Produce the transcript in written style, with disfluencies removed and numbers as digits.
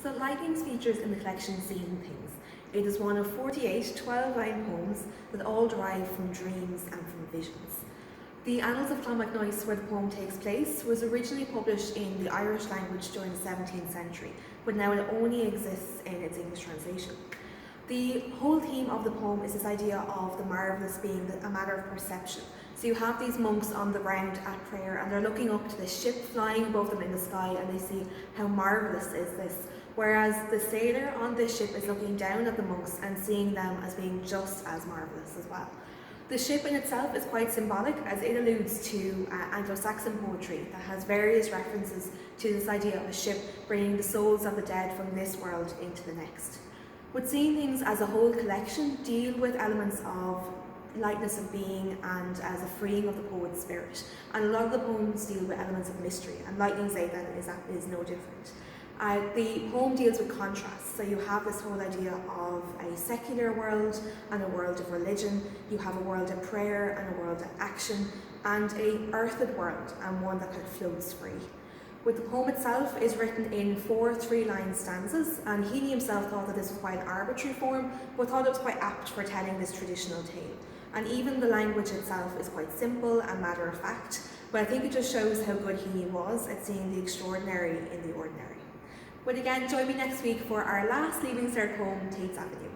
So Lightenings features in the collection Seeing Things. It is one of 48 12-line poems that all derive from dreams and from visions. The Annals of Clonmacnoise, where the poem takes place, was originally published in the Irish language during the 17th century, but now it only exists in its English translation. The whole theme of the poem is this idea of the marvellous being a matter of perception. So you have these monks on the ground at prayer and they're looking up to this ship flying above them in the sky, and they see how marvellous is this, whereas the sailor on this ship is looking down at the monks and seeing them as being just as marvellous as well. The ship in itself is quite symbolic, as it alludes to Anglo-Saxon poetry that has various references to this idea of a ship bringing the souls of the dead from this world into the next. But Seeing Things as a whole collection deal with elements of lightness of being and as a freeing of the poet's spirit. And a lot of the poems deal with elements of mystery, and Lightenings VIII is no different. The poem deals with contrasts, so you have this whole idea of a secular world and a world of religion, you have a world of prayer and a world of action, and a earthed world and one that kind of floats free. With the poem itself is written in 4 3-line stanzas, and Heaney himself thought that this was quite an arbitrary form, but thought it was quite apt for telling this traditional tale. And even the language itself is quite simple and matter of fact, but I think it just shows how good Heaney was at seeing the extraordinary in the ordinary. But again, join me next week for our last Leaving Cert poem, Tate's Avenue.